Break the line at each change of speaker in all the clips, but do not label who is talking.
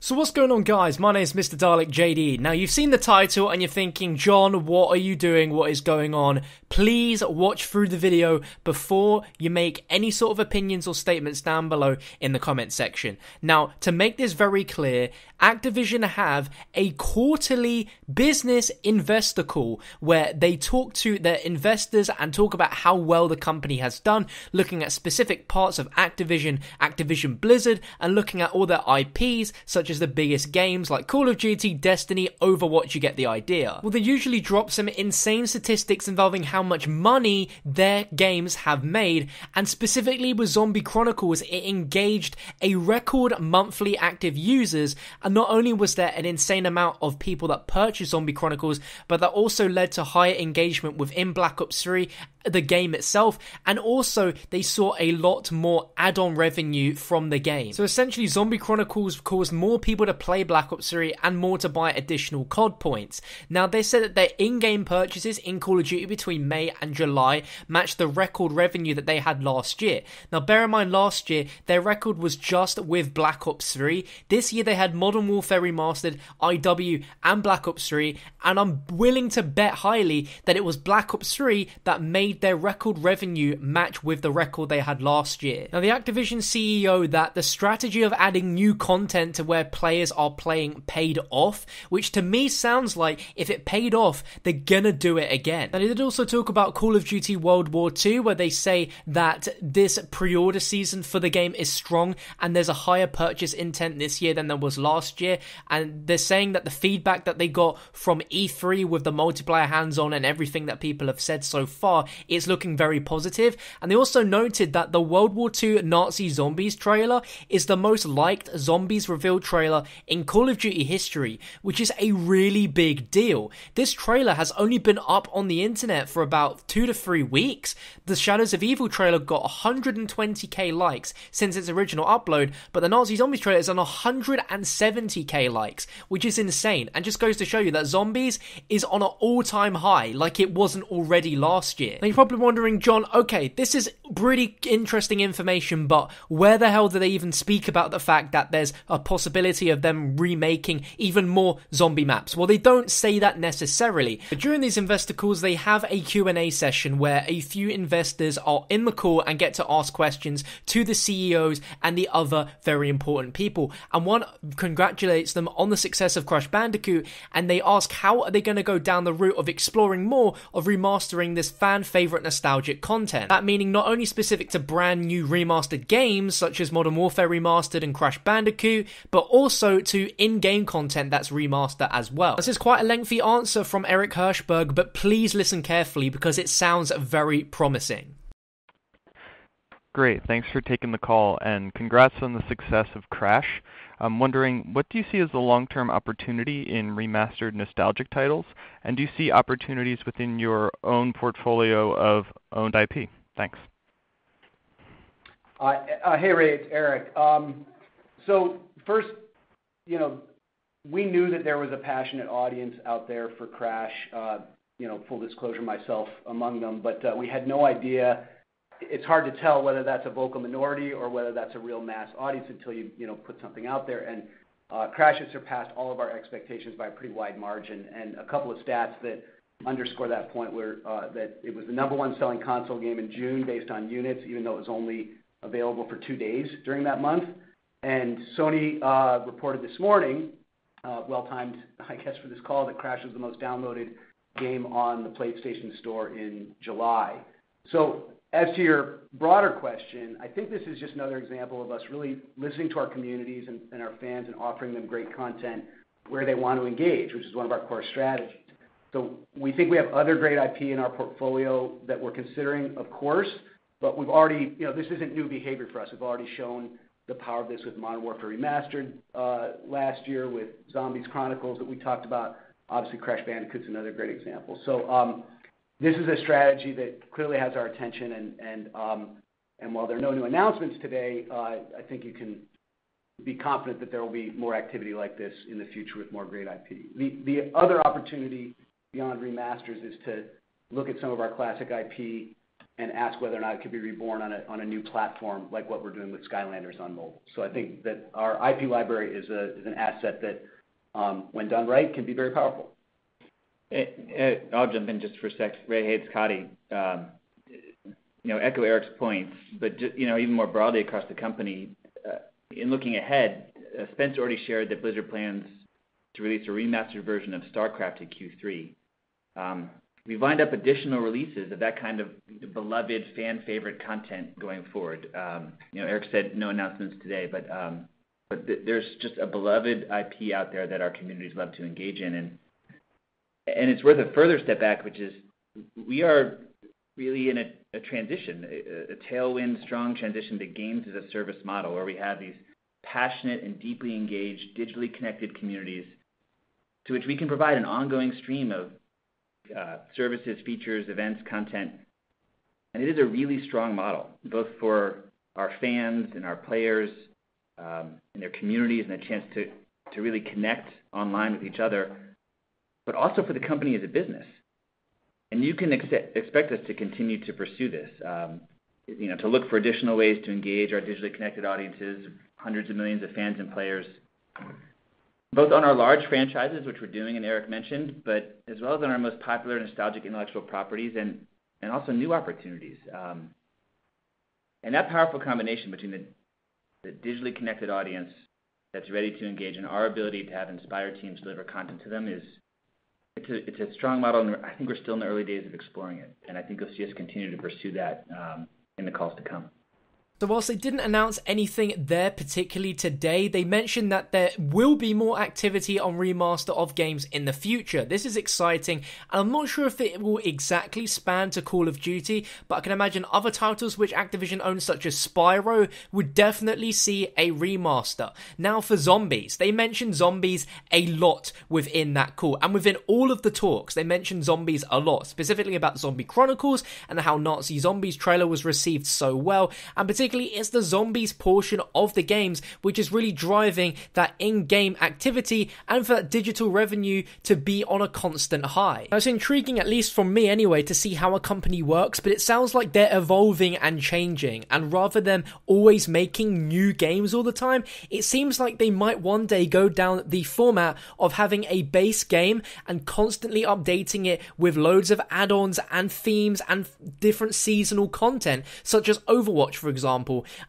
So what's going on, guys? My name is Mr. Dalek JD. Now, you've seen the title and you're thinking, John, what are you doing? What is going on? Please watch through the video before you make any sort of opinions or statements down below in the comment section. Now, to make this very clear, Activision have a quarterly business investor call where they talk to their investors and talk about how well the company has done, looking at specific parts of Activision, Activision Blizzard, and looking at all their IPs, such as the biggest games like Call of Duty, Destiny, Overwatch. You get the idea. Well, they usually drop some insane statistics involving how much money their games have made, and specifically with Zombie Chronicles, it engaged a record monthly active users, and not only was there an insane amount of people that purchased Zombie Chronicles, but that also led to higher engagement within Black Ops 3, the game itself, and also they saw a lot more add-on revenue from the game. So essentially, Zombie Chronicles caused more people to play Black Ops 3 and more to buy additional COD points. Now, they said that their in-game purchases in Call of Duty between May and July matched the record revenue that they had last year. Now, bear in mind, last year, their record was just with Black Ops 3. This year, they had Modern Warfare Remastered, IW, and Black Ops 3, and I'm willing to bet highly that it was Black Ops 3 that made their record revenue match with the record they had last year. Now, the Activision CEO that the strategy of adding new content to where players are playing paid off, which to me sounds like if it paid off, they're gonna do it again. Now, they did also talk about Call of Duty World War II, where they say that this pre-order season for the game is strong and there's a higher purchase intent this year than there was last year, and they're saying that the feedback that they got from E3 with the multiplayer hands-on and everything that people have said so far, it's looking very positive. And they also noted that the World War II Nazi Zombies trailer is the most liked zombies reveal trailer in Call of Duty history, which is a really big deal. This trailer has only been up on the internet for about 2 to 3 weeks. The Shadows of Evil trailer got 120k likes since its original upload, but the Nazi Zombies trailer is on 170k likes, which is insane, and just goes to show you that Zombies is on an all-time high, like it wasn't already last year. Now, you're probably wondering, John, okay, this is pretty interesting information, but where the hell do they even speak about the fact that there's a possibility of them remaking even more zombie maps? Well, they don't say that necessarily, but during these investor calls, they have a Q&A session where a few investors are in the call and get to ask questions to the CEOs and the other very important people, and one congratulates them on the success of Crash Bandicoot, and they ask how are they going to go down the route of exploring more of remastering this fan favorite nostalgic content. That meaning not only specific to brand new remastered games such as Modern Warfare Remastered and Crash Bandicoot, but also to in-game content that's remastered as well. This is quite a lengthy answer from Eric Hirschberg, but please listen carefully because it sounds very promising.
Great, thanks for taking the call, and congrats on the success of Crash. I'm wondering, what do you see as the long-term opportunity in remastered nostalgic titles, and do you see opportunities within your own portfolio of owned IP? Thanks.
Hey Ray, it's Eric. So first, we knew that there was a passionate audience out there for Crash, full disclosure, myself among them, but we had no idea. It's hard to tell whether that's a vocal minority or whether that's a real mass audience until you put something out there. And Crash has surpassed all of our expectations by a pretty wide margin. And a couple of stats that underscore that point were that it was the #1 selling console game in June based on units, even though it was only available for 2 days during that month. And Sony reported this morning, well-timed, I guess, for this call, that Crash was the most downloaded game on the PlayStation Store in July. So as to your broader question, I think this is just another example of us really listening to our communities and our fans and offering them great content where they want to engage, which is one of our core strategies. So we think we have other great IP in our portfolio that we're considering, of course, but we've already, this isn't new behavior for us. We've already shown the power of this with Modern Warfare Remastered last year, with Zombies Chronicles that we talked about. Obviously, Crash Bandicoot's another great example. So this is a strategy that clearly has our attention, and while there are no new announcements today, I think you can be confident that there will be more activity like this in the future with more great IP. The other opportunity beyond remasters is to look at some of our classic IP and ask whether or not it could be reborn on a new platform like what we're doing with Skylanders on mobile. So I think that our IP library is an asset that, when done right, can be very powerful.
I'll jump in just for a sec. Ray, hey, it's Coddy. Echo Eric's points, but even more broadly across the company, in looking ahead, Spencer already shared that Blizzard plans to release a remastered version of StarCraft in Q3. We've lined up additional releases of that kind of beloved fan favorite content going forward. Eric said no announcements today, but there's just a beloved IP out there that our communities love to engage in, and it's worth a further step back, which is we are really in a transition, a tailwind, strong transition to games as a service model, where we have these passionate and deeply engaged, digitally connected communities to which we can provide an ongoing stream of services, features, events, content. And it is a really strong model, both for our fans and our players and their communities and a chance to really connect online with each other, but also for the company as a business. And you can expect us to continue to pursue this, to look for additional ways to engage our digitally connected audiences, hundreds of millions of fans and players, both on our large franchises, which we're doing and Eric mentioned, but as well as on our most popular nostalgic intellectual properties and also new opportunities. And that powerful combination between the digitally connected audience that's ready to engage and our ability to have inspired teams deliver content to them it's a strong model, and I think we're still in the early days of exploring it. And I think you'll see us continue to pursue that in the calls to come.
So whilst they didn't announce anything there particularly today, they mentioned that there will be more activity on remaster of games in the future. This is exciting, and I'm not sure if it will exactly span to Call of Duty, but I can imagine other titles which Activision owns, such as Spyro, would definitely see a remaster. Now for Zombies, they mentioned Zombies a lot within that call, and within all of the talks, they mentioned Zombies a lot, specifically about Zombie Chronicles and how Nazi Zombies trailer was received so well, and particularly it's the zombies portion of the games which is really driving that in-game activity and for that digital revenue to be on a constant high. Now, it's intriguing, at least from me anyway, to see how a company works, but it sounds like they're evolving and changing, and rather than always making new games all the time, it seems like they might one day go down the format of having a base game and constantly updating it with loads of add-ons and themes and different seasonal content, such as Overwatch, for example.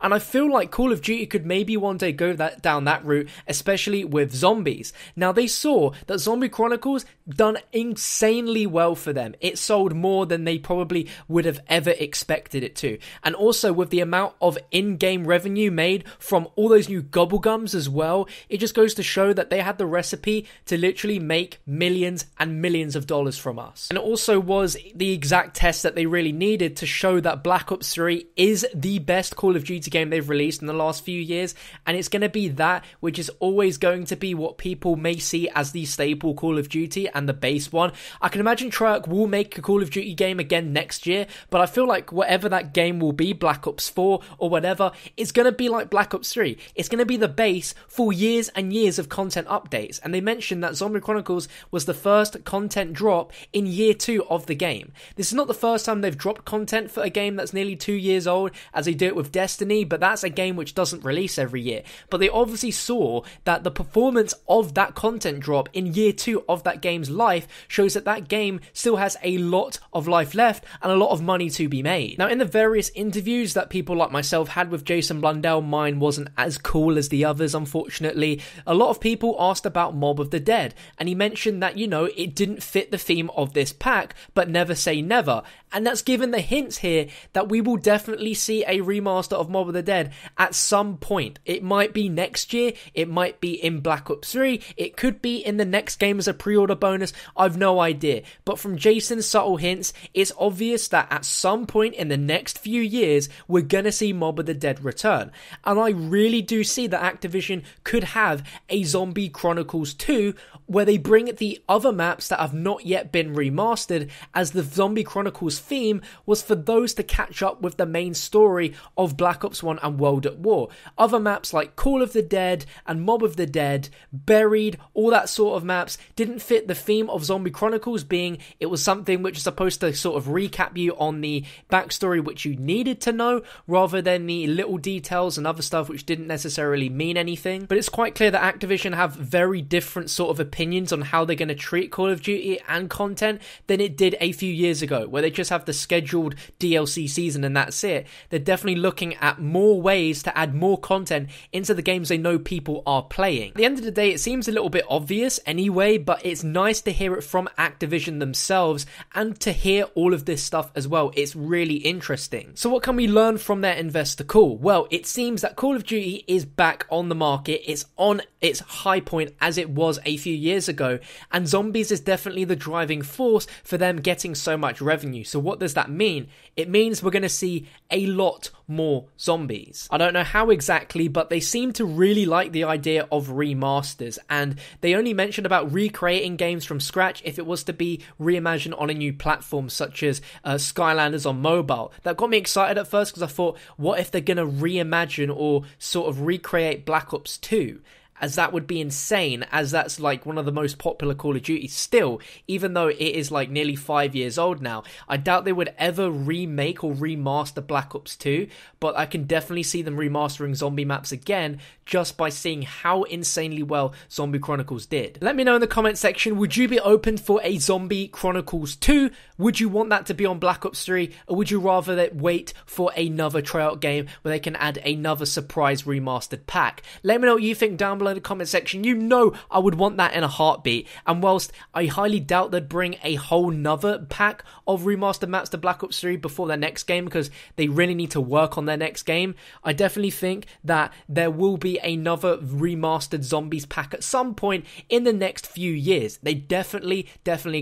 And I feel like Call of Duty could maybe one day go down that route, especially with Zombies. Now, they saw that Zombie Chronicles done insanely well for them. It sold more than they probably would have ever expected it to. And also with the amount of in-game revenue made from all those new Gobblegums as well, it just goes to show that they had the recipe to literally make millions and millions of dollars from us. And it also was the exact test that they really needed to show that Black Ops 3 is the best Call of Duty game they've released in the last few years, and it's going to be that which is always going to be what people may see as the staple Call of Duty and the base one. I can imagine Treyarch will make a Call of Duty game again next year, but I feel like whatever that game will be, Black Ops 4 or whatever, it's going to be like Black Ops 3. It's going to be the base for years and years of content updates, and they mentioned that Zombie Chronicles was the first content drop in year 2 of the game. This is not the first time they've dropped content for a game that's nearly 2 years old, as they do it with Destiny, but that's a game which doesn't release every year. But they obviously saw that the performance of that content drop in year 2 of that game's life shows that that game still has a lot of life left and a lot of money to be made. Now, in the various interviews that people like myself had with Jason Blundell, mine wasn't as cool as the others, unfortunately. A lot of people asked about Mob of the Dead, and he mentioned that, it didn't fit the theme of this pack, but never say never. And that's given the hints here that we will definitely see a remaster of Mob of the Dead at some point. It might be next year, it might be in Black Ops 3, it could be in the next game as a pre-order bonus, I've no idea. But from Jason's subtle hints, it's obvious that at some point in the next few years, we're gonna see Mob of the Dead return. And I really do see that Activision could have a Zombie Chronicles 2, where they bring the other maps that have not yet been remastered, as the Zombie Chronicles theme was for those to catch up with the main story of Black Ops 1 and World at War. Other maps like Call of the Dead and Mob of the Dead, Buried, all that sort of maps didn't fit the theme of Zombie Chronicles, being it was something which is supposed to sort of recap you on the backstory which you needed to know, rather than the little details and other stuff which didn't necessarily mean anything. But it's quite clear that Activision have very different sort of opinions on how they're going to treat Call of Duty and content than it did a few years ago, where they just have the scheduled DLC season and that's it. They're definitely looking at more ways to add more content into the games they know people are playing. At the end of the day, it seems a little bit obvious anyway, but it's nice to hear it from Activision themselves and to hear all of this stuff as well. It's really interesting. So what can we learn from their investor call? Well, it seems that Call of Duty is back on the market. It's on its high point as it was a few years ago, and zombies is definitely the driving force for them getting so much revenue. So what does that mean? It means we're going to see a lot more zombies. I don't know how exactly, but they seem to really like the idea of remasters, and they only mentioned about recreating games from scratch if it was to be reimagined on a new platform such as Skylanders on mobile. That got me excited at first because I thought, what if they're going to reimagine or sort of recreate Black Ops 2? As that would be insane, as that's like one of the most popular Call of Duty still, even though it is like nearly 5 years old now. I doubt they would ever remake or remaster Black Ops 2, but I can definitely see them remastering zombie maps again just by seeing how insanely well Zombie Chronicles did. Let me know in the comment section, would you be open for a Zombie Chronicles 2? Would you want that to be on Black Ops 3, or would you rather wait for another tryout game where they can add another surprise remastered pack? Let me know what you think down below in the comment section. You know I would want that in a heartbeat, and whilst I highly doubt they'd bring a whole nother pack of remastered maps to Black Ops 3 before their next game, because they really need to work on their next game, I definitely think that there will be another remastered zombies pack at some point in the next few years. They definitely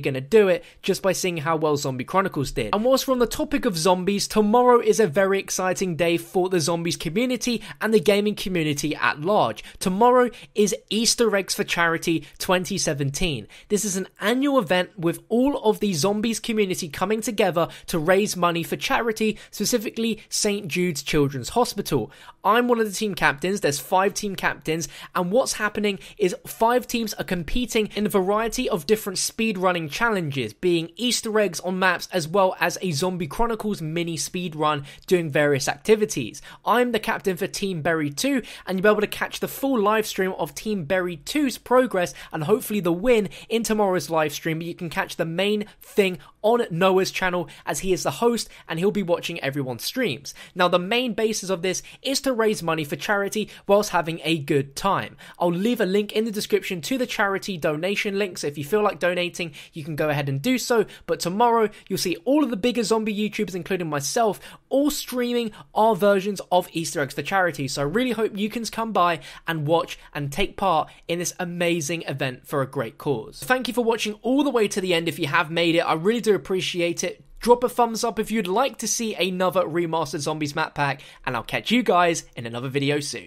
gonna do it just by seeing how well Zombie Chronicles did. And whilst we're on the topic of zombies, tomorrow is a very exciting day for the zombies community and the gaming community at large. Tomorrow is Easter Eggs for Charity 2017. This is an annual event with all of the zombies community coming together to raise money for charity, specifically St. Jude's Children's Hospital. I'm one of the team captains. There's 5 team captains, and what's happening is 5 teams are competing in a variety of different speedrunning challenges, being Easter eggs on maps as well as a Zombie Chronicles mini speedrun doing various activities. I'm the captain for Team Berry 2, and you'll be able to catch the full live stream of Team Berry 2's progress and hopefully the win in tomorrow's live stream. But you can catch the main thing on Noah's channel, as he is the host and he'll be watching everyone's streams. Now, the main basis of this is to raise money for charity whilst having a good time. I'll leave a link in the description to the charity donation link, so if you feel like donating, you can go ahead and do so. But tomorrow, you'll see all of the bigger zombie YouTubers, including myself, all streaming our versions of Easter eggs for charity. So I really hope you can come by and watch and take part in this amazing event for a great cause. Thank you for watching all the way to the end. If you have made it, I really do appreciate it. Drop a thumbs up if you'd like to see another remastered zombies map pack, and I'll catch you guys in another video soon.